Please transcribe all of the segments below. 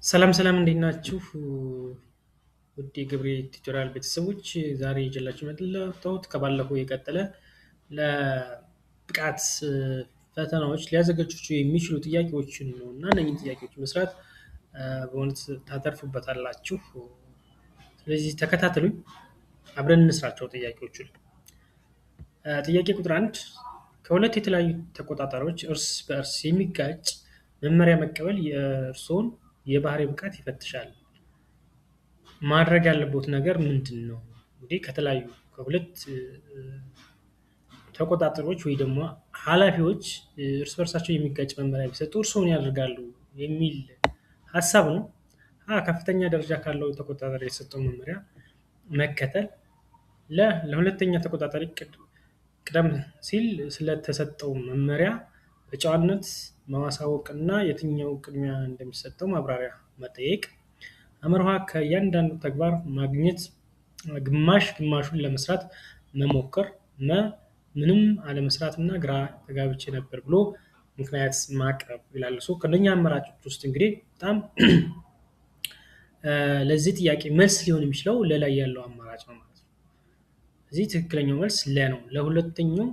ሰላም ሰላም እንዴት ናችሁ? ውድ የገብሬ ቱቶሪያል ቤተሰቦች ዛሬ ይዤላችሁ የመጣሁት ከባለፈው የቀጠለ ለብቃት ፈተናዎች ሊያዘጋጇችሁ የሚችሉ ጥያቄዎችን ነው እና እነኝህን ጥያቄዎች መስራት በእውነት ታተርፉበታላችሁ። ስለዚህ ተከታተሉኝ፣ አብረን እንስራቸው ጥያቄዎቹን። ጥያቄ ቁጥር 1 ከሁለት የተለያዩ ተቆጣጣሪዎች እርስ በእርስ የሚጋጭ መመሪያ መቀበል የእርስዎን የባህሪ ብቃት ይፈትሻል። ማድረግ ያለቦት ነገር ምንድን ነው? እንግዲህ ከተለያዩ ከሁለት ተቆጣጣሪዎች ወይ ደግሞ ኃላፊዎች እርስ በርሳቸው የሚጋጭ መመሪያ ቢሰጡ እርስዎ ምን ያደርጋሉ የሚል ሀሳብ ነው። ከፍተኛ ደረጃ ካለው ተቆጣጣሪ የተሰጠው መመሪያ መከተል። ለሁለተኛ ተቆጣጣሪ ቀደም ሲል ስለተሰጠው መመሪያ በጨዋነት ማሳወቅና የትኛው ቅድሚያ እንደሚሰጠው ማብራሪያ መጠየቅ። አመርሃ ከእያንዳንዱ ተግባር ማግኘት ግማሹን ለመስራት መሞከር። ምንም አለመስራት እና ግራ ተጋብቼ ነበር ብሎ ምክንያት ማቅረብ ይላል። ከእነኛ አማራጮች ውስጥ እንግዲህ በጣም ለዚህ ጥያቄ መልስ ሊሆን የሚችለው ለላይ ያለው አማራጭ ነው ማለት ነው። እዚህ ትክክለኛው መልስ ነው። ለሁለተኛው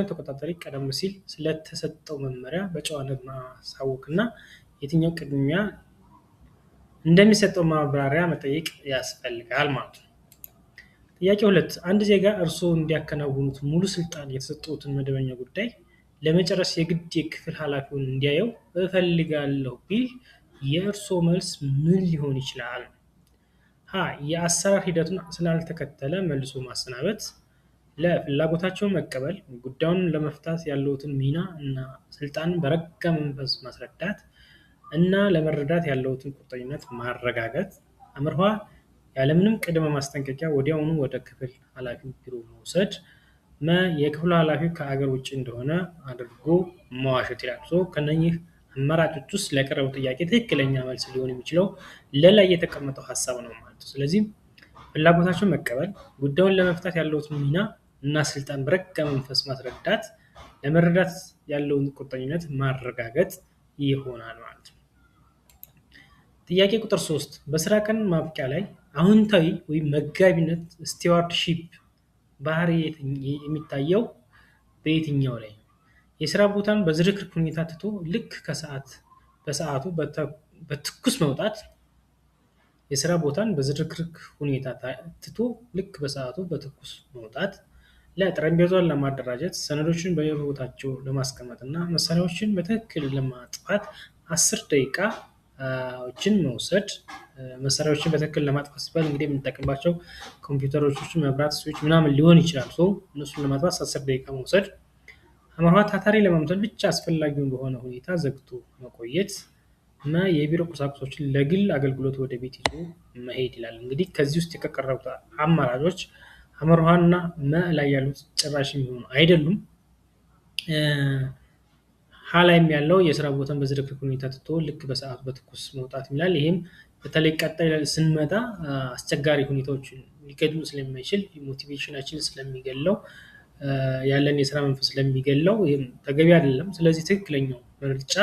ተቆጣጣሪ ቀደም ሲል ስለተሰጠው መመሪያ በጨዋነት ማሳወቅና የትኛው ቅድሚያ እንደሚሰጠው ማብራሪያ መጠየቅ ያስፈልጋል ማለት ነው። ጥያቄ 2 አንድ ዜጋ እርስዎ እንዲያከናውኑት ሙሉ ስልጣን የተሰጠውትን መደበኛ ጉዳይ ለመጨረስ የግድ የክፍል ኃላፊውን እንዲያየው እፈልጋለሁ ቢል የእርስዎ መልስ ምን ሊሆን ይችላል? የአሰራር ሂደቱን ስላልተከተለ መልሶ ማሰናበት። ለፍላጎታቸውን መቀበል፣ ጉዳዩን ለመፍታት ያለውትን ሚና እና ስልጣን በረጋ መንፈስ ማስረዳት እና ለመረዳት ያለውትን ቁርጠኝነት ማረጋገጥ። አመርሃ ያለምንም ቅድመ ማስጠንቀቂያ ወዲያውኑ ወደ ክፍል ኃላፊው ቢሮ መውሰድ። የክፍሉ ኃላፊው ከአገር ውጭ እንደሆነ አድርጎ መዋሸት ይላል። ከነኚህ አማራጮች ውስጥ ለቀረበው ጥያቄ ትክክለኛ መልስ ሊሆን የሚችለው ለላይ የተቀመጠው ሀሳብ ነው ማለት ነው። ስለዚህ ፍላጎታቸውን መቀበል፣ ጉዳዩን ለመፍታት ያለውትን ሚና እና ስልጣን በረጋ መንፈስ ማስረዳት፣ ለመረዳት ያለውን ቁርጠኝነት ማረጋገጥ ይሆናል ማለት ነው። ጥያቄ ቁጥር 3 በስራ ቀን ማብቂያ ላይ አዎንታዊ ወይም መጋቢነት ስቲዋርድሺፕ ባህሪ የሚታየው በየትኛው ላይ ነው? የስራ ቦታን በዝርክርክ ሁኔታ ትቶ ልክ በሰዓቱ በትኩስ መውጣት። የስራ ቦታን በዝርክርክ ሁኔታ ትቶ ልክ በሰዓቱ በትኩስ መውጣት። ለጠረጴዛውን ለማደራጀት፣ ሰነዶችን በየቦታቸው ለማስቀመጥ እና መሳሪያዎችን በትክክል ለማጥፋት 10 ደቂቃዎችን መውሰድ። መሳሪያዎችን በትክክል ለማጥፋት ሲባል እንግዲህ የምንጠቀምባቸው ኮምፒውተሮችን፣ መብራት፣ ስዊች ምናምን ሊሆን ይችላል። እነሱን ለማጥፋት 10 ደቂቃ መውሰድ። አመርሃ ታታሪ ለማምተል ብቻ አስፈላጊውን በሆነ ሁኔታ ዘግቶ መቆየት እና የቢሮ ቁሳቁሶችን ለግል አገልግሎት ወደ ቤት ይዞ መሄድ ይላል። እንግዲህ ከዚህ ውስጥ የቀረቡት አማራጮች አመርሃና ላይ ያሉት ጭራሽ የሚሆኑ አይደሉም። ላይም ያለው የስራ ቦታን በዝርክርክ ሁኔታ ትቶ ልክ በሰዓቱ በትኩስ መውጣት ይላል። ይሄም በተለይ ቀጣይ ስንመጣ አስቸጋሪ ሁኔታዎችን ሊገጥሙ ስለማይችል ሞቲቬሽናችን ስለሚገለው ያለን የስራ መንፈስ ስለሚገለው ይሄም ተገቢ አይደለም። ስለዚህ ትክክለኛው ምርጫ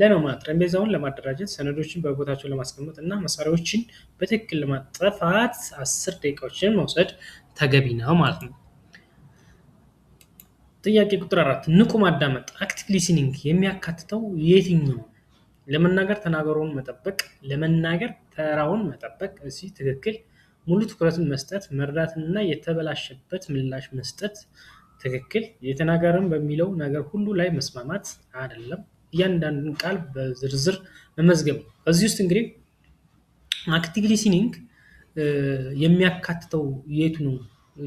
ነው ማለት ጠረጴዛውን ለማደራጀት፣ ሰነዶችን በቦታቸው ለማስቀመጥ እና መሳሪያዎችን በትክክል ለማጥፋት 10 ደቂቃዎችን መውሰድ ተገቢ ነው ማለት ነው። ጥያቄ ቁጥር 4 ንቁ ማዳመጥ አክቲቭ ሊስኒንግ የሚያካትተው የትኛው? ለመናገር ተናገሩን መጠበቅ፣ ለመናገር ተራውን መጠበቅ። እዚህ ትክክል። ሙሉ ትኩረትን መስጠት፣ መረዳትና የተበላሸበት ምላሽ መስጠት። ትክክል። የተናገረን በሚለው ነገር ሁሉ ላይ መስማማት አይደለም። እያንዳንዱን ቃል በዝርዝር መመዝገብ። በዚህ ውስጥ እንግዲህ አክቲቭ ሊስኒንግ የሚያካትተው የቱ ነው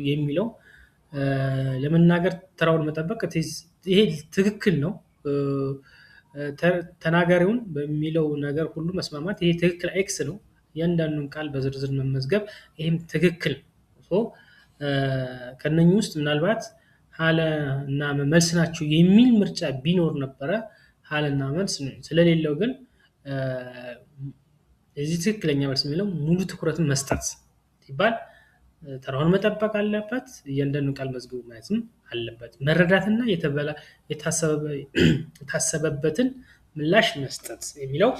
የሚለው ለመናገር ተራውን መጠበቅ ይሄ ትክክል ነው። ተናጋሪውን በሚለው ነገር ሁሉ መስማማት ይሄ ትክክል ኤክስ ነው። እያንዳንዱን ቃል በዝርዝር መመዝገብ ይሄም ትክክል። ከነኚህ ውስጥ ምናልባት ሀለ እና መልስ ናቸው የሚል ምርጫ ቢኖር ነበረ ሀለና መልስ ነው። ስለሌለው ግን እዚህ ትክክለኛ መልስ የሚለው ሙሉ ትኩረትን መስጠት ሲባል ተራውን መጠበቅ አለበት። እያንዳንዱን ቃል መዝግቡ ማለትም አለበት። መረዳትና የታሰበበትን ምላሽ መስጠት የሚለው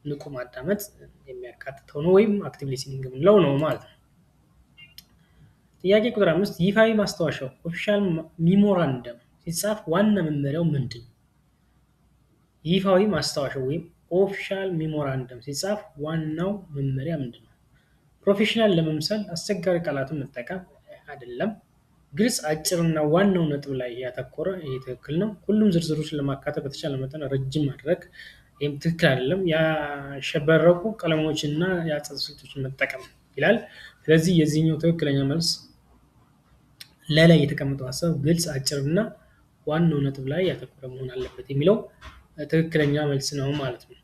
ንቁ ማዳመጥ የሚያካትተው ነው ወይም አክቲቭ ሊስኒንግ የምንለው ነው ማለት ነው። ጥያቄ ቁጥር 5 ይፋዊ ማስታወሻው ኦፊሻል ሚሞራንደም ሲጻፍ ዋና መመሪያው ምንድን ነው? ይፋዊ ማስታወሻው ወይም ኦፊሻል ሚሞራንደም ሲጻፍ ዋናው መመሪያ ምንድን ነው? ፕሮፌሽናል ለመምሰል አስቸጋሪ ቃላትን መጠቀም አይደለም። ግልጽ፣ አጭርና ዋናው ነጥብ ላይ ያተኮረ፣ ይሄ ትክክል ነው። ሁሉም ዝርዝሮችን ለማካተት በተቻለ መጠን ረጅም ማድረግ፣ ይህም ትክክል አይደለም። ያሸበረቁ ቀለሞችና የአጻጻፍ ስልቶችን መጠቀም ይላል። ስለዚህ የዚህኛው ትክክለኛ መልስ ለላይ የተቀመጠው ሀሳብ ግልጽ፣ አጭርና ዋናው ነጥብ ላይ ያተኮረ መሆን አለበት የሚለው ትክክለኛ መልስ ነው ማለት ነው።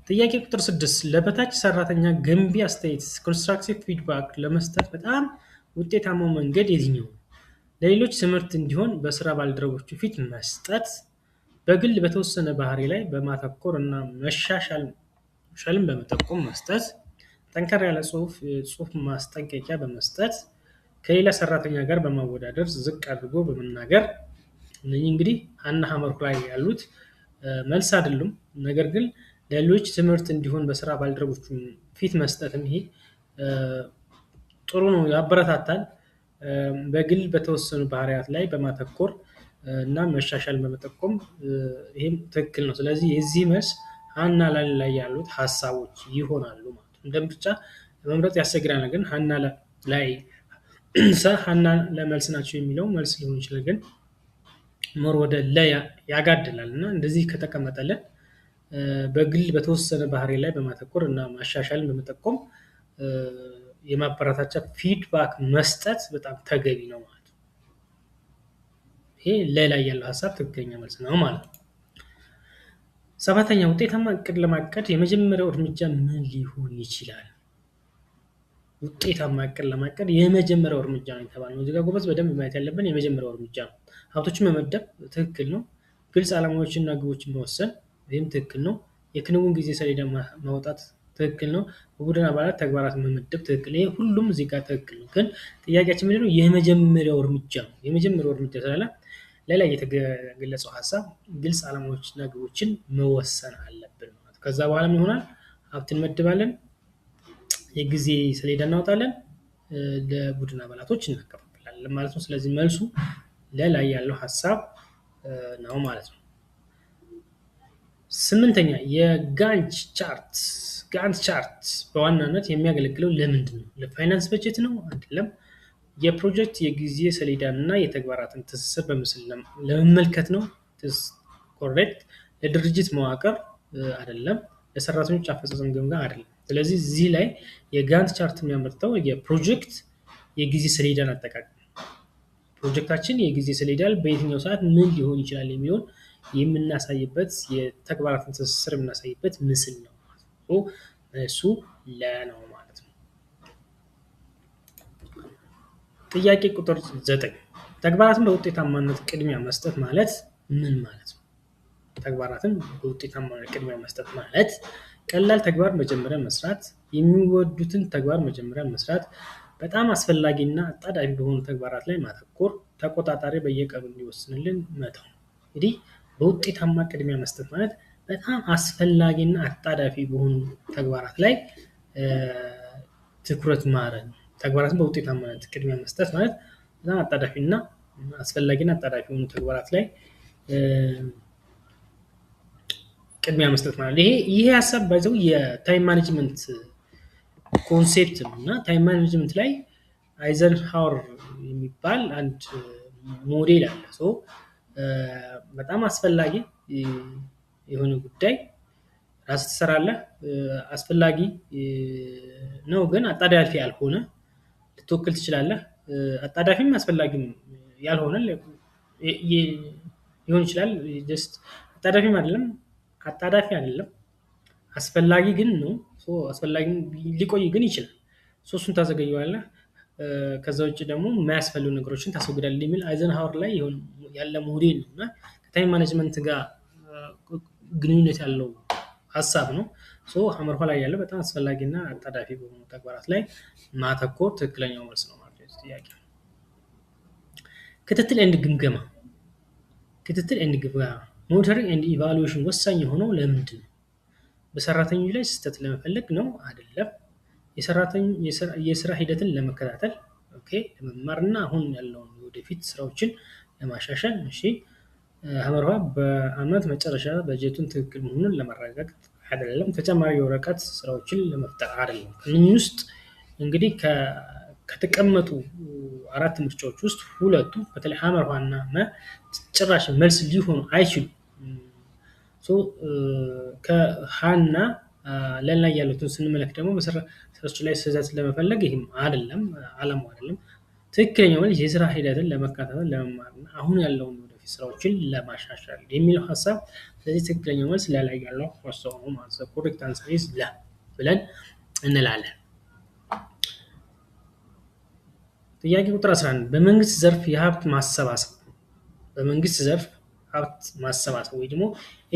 ጥያቄ ቁጥር 6 ለበታች ሰራተኛ ገንቢ አስተያየት ኮንስትራክቲቭ ፊድባክ ለመስጠት በጣም ውጤታማው መንገድ የትኛው ነው? ለሌሎች ትምህርት እንዲሆን በስራ ባልደረቦቹ ፊት መስጠት፣ በግል በተወሰነ ባህሪ ላይ በማተኮር እና መሻሻልን በመጠቆም መስጠት፣ ጠንከር ያለ ጽሁፍ ማስጠንቀቂያ በመስጠት፣ ከሌላ ሰራተኛ ጋር በማወዳደር ዝቅ አድርጎ በመናገር። እነኚህ እንግዲህ ሀና ሀመር ላይ ያሉት መልስ አይደሉም። ነገር ግን ለሌሎች ትምህርት እንዲሆን በስራ ባልደረቦቹ ፊት መስጠትም ይሄ ጥሩ ነው፣ ያበረታታል። በግል በተወሰኑ ባህሪያት ላይ በማተኮር እና መሻሻልን በመጠቆም ይህም ትክክል ነው። ስለዚህ የዚህ መልስ ሀና ላይ ያሉት ሀሳቦች ይሆናሉ ማለት ነው። እንደምርጫ መምረጥ ያስቸግራል፣ ግን ሀና ላይ ሀና ለመልስ ናቸው የሚለው መልስ ሊሆን ይችላል፣ ግን ሞር ወደ ላይ ያጋድላል እና እንደዚህ ከተቀመጠልን በግል በተወሰነ ባህሪ ላይ በማተኮር እና ማሻሻልን በመጠቆም የማበረታቻ ፊድባክ መስጠት በጣም ተገቢ ነው ማለት ነው። ይሄ ላይ ያለው ሀሳብ ትክክለኛ መልስ ነው ማለት ነው። 7ኛ ውጤታማ እቅድ ለማቀድ የመጀመሪያው እርምጃ ምን ሊሆን ይችላል? ውጤታማ እቅድ ለማቀድ የመጀመሪያው እርምጃ ነው የተባለው። እዚህ ጋር ጎበዝ በደንብ ማየት ያለብን የመጀመሪያው እርምጃ ነው። ሀብቶችን መመደብ ትክክል ነው። ግልጽ ዓላማዎችና ግቦችን መወሰን ይህም ትክክል ነው። የክንውን ጊዜ ሰሌዳ ማውጣት ትክክል ነው። በቡድን አባላት ተግባራትን መመደብ ትክክል። ይሄ ሁሉም እዚህ ጋር ትክክል ነው። ግን ጥያቄያችን ምንድን ነው? የመጀመሪያው እርምጃ ነው። የመጀመሪያው እርምጃ ስላለ ሌላ የተገለጸው ሀሳብ ግልጽ ዓላማዎችና ግቦችን መወሰን አለብን ማለት። ከዛ በኋላ ምን ይሆናል? ሀብት እንመድባለን፣ የጊዜ ሰሌዳ እናወጣለን፣ ለቡድን አባላቶች እናከፋፍላለን ማለት ነው። ስለዚህ መልሱ ላይ ያለው ሀሳብ ነው ማለት ነው። 8ኛ የጋንት ቻርት በዋናነት የሚያገለግለው ለምንድን ነው? ለፋይናንስ በጀት ነው? አይደለም። የፕሮጀክት የጊዜ ሰሌዳን እና የተግባራትን ትስስር በምስል ለመመልከት ነው? ኮሬክት። ለድርጅት መዋቅር አይደለም። ለሰራተኞች አፈጻጸም ግምገማ አይደለም። ስለዚህ እዚህ ላይ የጋንት ቻርት የሚያመርተው የፕሮጀክት የጊዜ ሰሌዳን አጠቃቀም፣ ፕሮጀክታችን የጊዜ ሰሌዳ በየትኛው ሰዓት ምን ሊሆን ይችላል የሚለውን የምናሳይበት የተግባራትን ትስስር የምናሳይበት ምስል ነው ማለት ነው። እሱ ለነው ማለት ነው። ጥያቄ ቁጥር 9 ተግባራትን በውጤታማነት ቅድሚያ መስጠት ማለት ምን ማለት ነው? ተግባራትን በውጤታማነት ቅድሚያ መስጠት ማለት ቀላል ተግባር መጀመሪያ መስራት፣ የሚወዱትን ተግባር መጀመሪያ መስራት፣ በጣም አስፈላጊና አጣዳፊ በሆኑ ተግባራት ላይ ማተኮር፣ ተቆጣጣሪ በየቀኑ እንዲወስንልን መተው። እንግዲህ በውጤታማ ቅድሚያ መስጠት ማለት በጣም አስፈላጊና አጣዳፊ በሆኑ ተግባራት ላይ ትኩረት ማድረግ ነው። ተግባራትን በውጤታማነት ቅድሚያ መስጠት ማለት በጣም አጣዳፊና አስፈላጊና አጣዳፊ የሆኑ ተግባራት ላይ ቅድሚያ መስጠት ማለት ነው። ይሄ ሀሳብ ባይዘው የታይም ማኔጅመንት ኮንሴፕት ነው እና ታይም ማኔጅመንት ላይ አይዘንሃወር የሚባል አንድ ሞዴል አለ። በጣም አስፈላጊ የሆነ ጉዳይ ራስ ትሰራለህ፣ አስፈላጊ ነው ግን አጣዳፊ ያልሆነ ልትወክል ትችላለህ። አጣዳፊም አስፈላጊም ያልሆነ ሊሆን ይችላል። ጀስት አጣዳፊም አይደለም፣ አጣዳፊ አይደለም፣ አስፈላጊ ግን ነው። አስፈላጊ ሊቆይ ግን ይችላል። እሱን ታዘገየዋለህ። ከዛ ውጭ ደግሞ የማያስፈልጉ ነገሮችን ታስወግዳለህ የሚል አይዘንሃወር ላይ ያለ ሞዴል ነው እና ከታይም ማኔጅመንት ጋር ግንኙነት ያለው ሀሳብ ነው። ሀመርኋ ላይ ያለው በጣም አስፈላጊና አጣዳፊ በሆኑ ተግባራት ላይ ማተኮር ትክክለኛው መልስ ነው ማለት ነው። ጥያቄ ክትትል ኤንድ ግምገማ ሞኒተሪንግ ኤንድ ኢቫሉዌሽን ወሳኝ የሆነው ለምንድን ነው? በሰራተኞች ላይ ስህተት ለመፈለግ ነው? አይደለም። የስራ ሂደትን ለመከታተል ኦኬ፣ ለመማርና አሁን ያለውን ወደፊት ስራዎችን ለማሻሻል። እሺ ሀመርሃ በአመት መጨረሻ በጀቱን ትክክል መሆኑን ለማረጋገጥ አይደለም። ተጨማሪ የወረቀት ስራዎችን ለመፍጠር አይደለም። ከእነኚህ ውስጥ እንግዲህ ከተቀመጡ 4 ምርጫዎች ውስጥ ሁለቱ በተለይ ሀመርሃ እና መ ጭራሽ መልስ ሊሆኑ አይችሉም። ከሀና ለላ ያሉትን ስንመለከት ደግሞ በስራዎች ላይ ስህተት ለመፈለግ ይህም አይደለም፣ አላማው አይደለም። ትክክለኛው መልስ የስራ ሂደትን ለመከታተል ለመማርና አሁን ያለውን ወደፊት ስራዎችን ለማሻሻል የሚለው ሀሳብ። ስለዚህ ትክክለኛው መልስ ለላይ ያለው ሀሳብ ነው ማለት ነው። ኮሬክት አንሰር ኢዝ ለ ብለን እንላለን። ጥያቄ ቁጥር 11 በመንግስት ዘርፍ የሀብት ማሰባሰብ በመንግስት ዘርፍ ሀብት ማሰባሰብ ወይ ደግሞ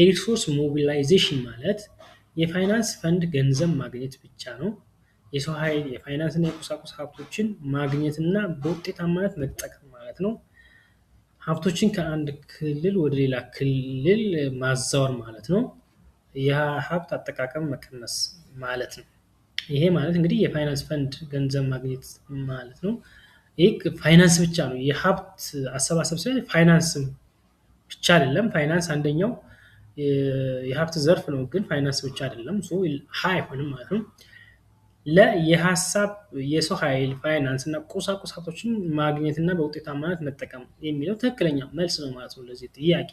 ሪሶርስ ሞቢላይዜሽን ማለት የፋይናንስ ፈንድ ገንዘብ ማግኘት ብቻ ነው። የሰው ኃይል የፋይናንስ እና የቁሳቁስ ሀብቶችን ማግኘትና በውጤታማነት መጠቀም ማለት ነው። ሀብቶችን ከአንድ ክልል ወደ ሌላ ክልል ማዛወር ማለት ነው። የሀብት አጠቃቀም መቀነስ ማለት ነው። ይሄ ማለት እንግዲህ የፋይናንስ ፈንድ ገንዘብ ማግኘት ማለት ነው። ይህ ፋይናንስ ብቻ ነው። የሀብት አሰባሰብ ሳይሆን ፋይናንስ ብቻ አይደለም። ፋይናንስ አንደኛው የሀብት ዘርፍ ነው፣ ግን ፋይናንስ ብቻ አይደለም። ሀ አይሆንም ማለት ነው። የሀሳብ የሰው ኃይል ፋይናንስ እና ቁሳቁስ ሀብቶችን ማግኘትና በውጤታማነት መጠቀም የሚለው ትክክለኛ መልስ ነው ማለት ነው ለዚህ ጥያቄ።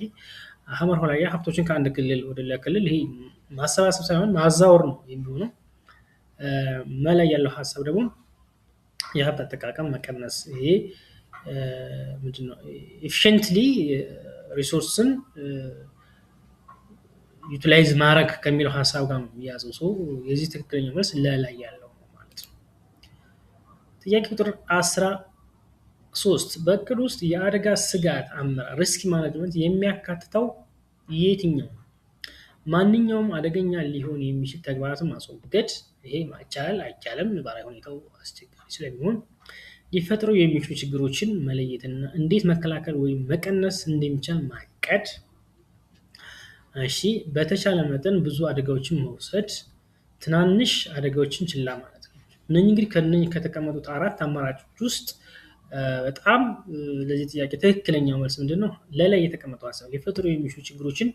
ሀመርሃ ላይ ሀብቶችን ከአንድ ክልል ወደ ሌላ ክልል ይሄ ማሰባሰብ ሳይሆን ማዛወር ነው የሚሆነው። መላይ ያለው ሀሳብ ደግሞ የሀብት አጠቃቀም መቀነስ። ይሄ ምንድነው? ኤፊሽንትሊ ሪሶርስን ዩቲላይዝ ማድረግ ከሚለው ሀሳብ ጋር ነው የሚያዘው። ሰው የዚህ ትክክለኛው መልስ ለላይ ያለው ነው ማለት ነው። ጥያቄ ቁጥር 13 በእቅድ ውስጥ የአደጋ ስጋት አመራር ሪስክ ማኔጅመንት የሚያካትተው የትኛው ነው? ማንኛውም አደገኛ ሊሆን የሚችል ተግባራትን ማስወገድ። ይሄ ይቻላል አይቻልም፣ ነባራዊ ሁኔታው አስቸጋሪ ስለሚሆን። ሊፈጥሩ የሚችሉ ችግሮችን መለየትና እንዴት መከላከል ወይም መቀነስ እንደሚቻል ማቀድ። እሺ በተቻለ መጠን ብዙ አደጋዎችን መውሰድ፣ ትናንሽ አደጋዎችን ችላ ማለት ነው። እነኚህ እንግዲህ ከነኚህ ከተቀመጡት 4 አማራጮች ውስጥ በጣም ለዚህ ጥያቄ ትክክለኛው መልስ ምንድነው? ለላይ የተቀመጠው ሀሳብ ሊፈጥሩ የሚችሉ ችግሮችን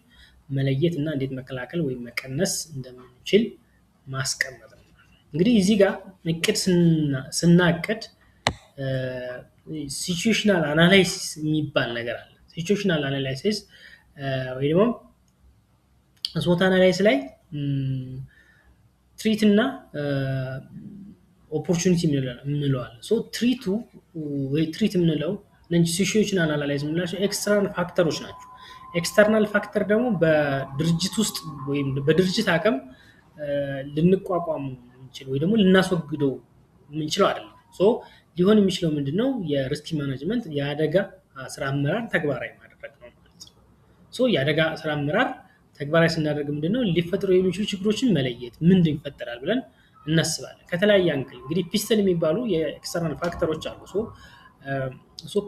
መለየት እና እንዴት መከላከል ወይም መቀነስ እንደምንችል ማስቀመጥ ነው። እንግዲህ እዚህ ጋር እቅድ ስናቅድ ሲቹዌሽናል አናላይሲስ የሚባል ነገር አለ። ሲቹዌሽናል አናላይሲስ ወይ ደግሞ ሶት አናላይሲስ ላይ ትሪት እና ኦፖርቹኒቲ እንለዋለን። ትሪቱ ወይ ትሪት የምንለው እነዚህ ሲቹዌሽናል አናላይዝ የምንላቸው ኤክስተርናል ፋክተሮች ናቸው። ኤክስተርናል ፋክተር ደግሞ በድርጅት ውስጥ ወይም በድርጅት አቅም ልንቋቋሙ የምንችል ወይ ደግሞ ልናስወግደው የምንችለው አይደለም። ሊሆን የሚችለው ምንድነው? የሪስክ ማኔጅመንት የአደጋ ስራ አመራር ተግባራዊ ማድረግ ነው ማለት ነው። የአደጋ ስራ አመራር ተግባራዊ ስናደርግ ምንድነው? ሊፈጥሩ የሚችሉ ችግሮችን መለየት ምንድን ይፈጠራል ብለን እናስባለን። ከተለያየ አንግል እንግዲህ ፒስተል የሚባሉ የኤክስተርናል ፋክተሮች አሉ።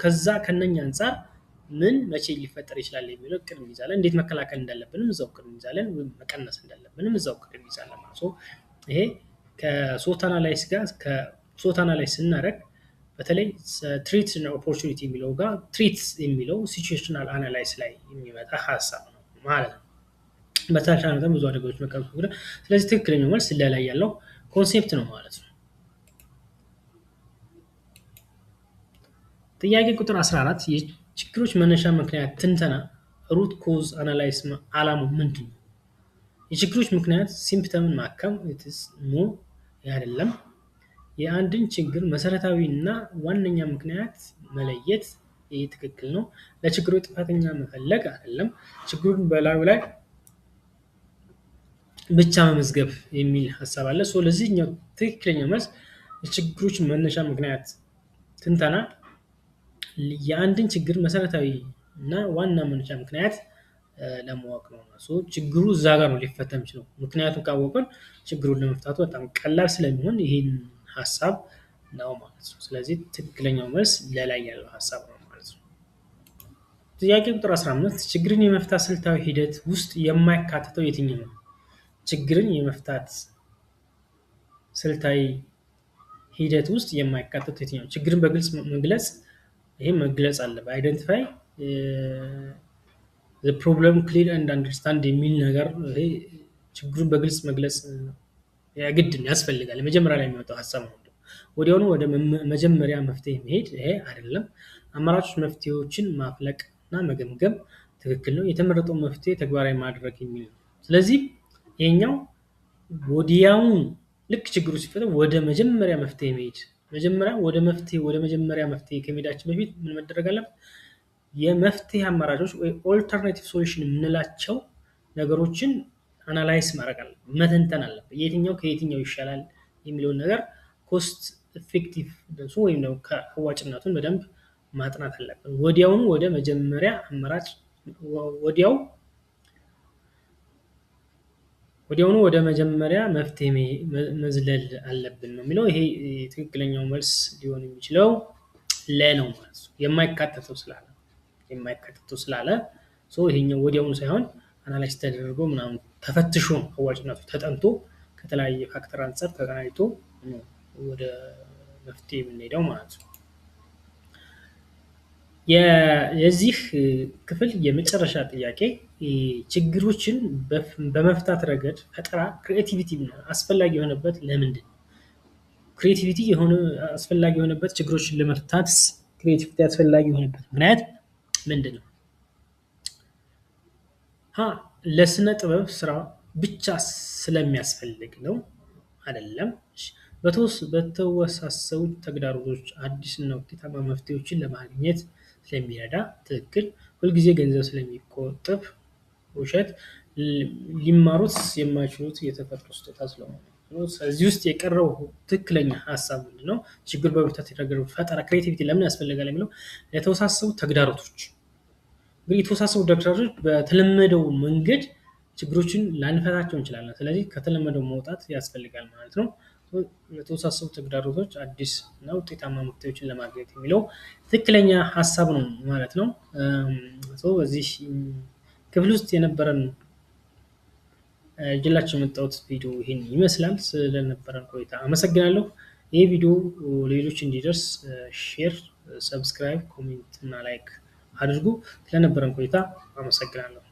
ከዛ ከነኛ አንፃር ምን መቼ ሊፈጠር ይችላል የሚለው እቅድ እንይዛለን። እንዴት መከላከል እንዳለብንም እዛው እቅድ እንይዛለን፣ ወይም መቀነስ እንዳለብንም እዛው እቅድ እንይዛለን ማለት ነው። ይሄ ከሶት አናላይስ ጋር ከሶት አናላይስ ስናደርግ በተለይ ትሪት እና ኦፖርቹኒቲ የሚለው ጋር ትሪት የሚለው ሲቹዌሽናል አናላይስ ላይ የሚመጣ ሀሳብ ነው ማለት ነው። በተቻለ መጠን ብዙ አደጋዎች መቀነስ። ስለዚህ ትክክለኛው መልስ ላይ ያለው ኮንሴፕት ነው ማለት ነው። ጥያቄ ቁጥር 14 የችግሮች መነሻ ምክንያት ትንተና ሩት ኮዝ አናላይስ ዓላማው ምንድን ነው? የችግሮች ምክንያት ሲምፕተምን ማከም ኖ አይደለም። የአንድን ችግር መሰረታዊ እና ዋነኛ ምክንያት መለየት ይህ ትክክል ነው። ለችግሩ ጥፋተኛ መፈለግ አይደለም። ችግሩን በላዩ ላይ ብቻ መመዝገብ የሚል ሀሳብ አለ። ለዚህኛው ትክክለኛ መልስ የችግሮች መነሻ ምክንያት ትንተና የአንድን ችግር መሰረታዊ እና ዋና መነሻ ምክንያት ለማወቅ ነው። ችግሩ እዛ ጋር ነው ሊፈታ የሚችለው። ምክንያቱም ካወቅን ችግሩን ለመፍታቱ በጣም ቀላል ስለሚሆን ይህን ሀሳብ ነው ማለት ነው። ስለዚህ ትክክለኛው መልስ ለላይ ያለው ሀሳብ ነው ማለት ነው። ጥያቄ ቁጥር 15 ችግርን የመፍታት ስልታዊ ሂደት ውስጥ የማይካተተው የትኛው ነው? ችግርን የመፍታት ስልታዊ ሂደት ውስጥ የማይካተተው የትኛው? ችግርን በግልጽ መግለጽ፣ ይሄ መግለጽ አለበት። አይደንቲፋይ the problem clear and understand የሚል ነገር ይሄ ችግሩን በግልጽ መግለጽ ያግድ ያስፈልጋል። መጀመሪያ ላይ የሚወጣው ሐሳብ ነው። ወዲያውኑ ወደ መጀመሪያ መፍትሄ መሄድ ይሄ አይደለም። አማራጭ መፍትሄዎችን ማፍለቅ እና መገምገም ትክክል ነው። የተመረጠው መፍትሄ ተግባራዊ ማድረግ የሚል ነው። ስለዚህ ይሄኛው ወዲያውኑ ልክ ችግሩ ሲፈጠር ወደ መጀመሪያ መፍትሄ መሄድ፣ ወደ መጀመሪያ መፍትሄ ከመሄዳችን በፊት ምን መደረግ አለበት? የመፍትሄ አማራጮች ወይ ኦልተርናቲቭ ሶሉሽን የምንላቸው ነገሮችን አናላይዝ ማድረግ አለብን፣ መተንተን አለብን። የትኛው ከየትኛው ይሻላል የሚለውን ነገር ኮስት ኢፌክቲቭ ወይም ደግሞ ከአዋጭነቱን በደንብ ማጥናት አለብን። ወዲያውኑ ወደ መጀመሪያ አማራጭ ወዲያውኑ ወደ መጀመሪያ መፍትሄ መዝለል አለብን ነው የሚለው። ይሄ ትክክለኛው መልስ ሊሆን የሚችለው ለነው ማለት ነው። የማይካተተው ስላለ ይሄኛው ወዲያውኑ ሳይሆን አናላይዝ ተደርጎ ምናምን ተፈትሾ አዋጭነቱ ተጠንቶ ከተለያየ ፋክተር አንፃር ተገናኝቶ ወደ መፍትሄ የምንሄደው ማለት ነው። የዚህ ክፍል የመጨረሻ ጥያቄ ችግሮችን በመፍታት ረገድ ፈጠራ ክሪኤቲቪቲ አስፈላጊ የሆነበት ለምንድን ነው? ክሪኤቲቪቲ አስፈላጊ የሆነበት ችግሮችን ለመፍታት ክሪኤቲቪቲ አስፈላጊ የሆነበት ምክንያት ምንድን ነው? ለስነ ጥበብ ስራ ብቻ ስለሚያስፈልግ ነው አይደለም። በተወሳሰቡ ተግዳሮቶች አዲስና ውጤታማ መፍትሄዎችን ለማግኘት ስለሚረዳ ትክክል። ሁልጊዜ ገንዘብ ስለሚቆጥብ ውሸት። ሊማሩት የማይችሉት የተፈጥሮ ስጦታ ስለሆነ። እዚህ ውስጥ የቀረው ትክክለኛ ሀሳብ ምንድነው? ችግር በመፍታት ረገድ ፈጠራ ክሬቲቪቲ ለምን ያስፈልጋል የሚለው የተወሳሰቡ ተግዳሮቶች። እንግዲህ የተወሳሰቡ ተግዳሮቶች በተለመደው መንገድ ችግሮችን ላንፈታቸው እንችላለን። ስለዚህ ከተለመደው መውጣት ያስፈልጋል ማለት ነው። የተወሳሰቡ ተግዳሮቶች አዲስ እና ውጤታማ መፍትሄዎችን ለማግኘት የሚለው ትክክለኛ ሀሳብ ነው ማለት ነው። በዚህ ክፍል ውስጥ የነበረን ይዤላችሁ የመጣሁት ቪዲዮ ይሄን ይመስላል። ስለነበረን ቆይታ አመሰግናለሁ። ይህ ቪዲዮ ሌሎች እንዲደርስ ሼር፣ ሰብስክራይብ፣ ኮሜንት እና ላይክ አድርጉ። ስለነበረን ቆይታ አመሰግናለሁ።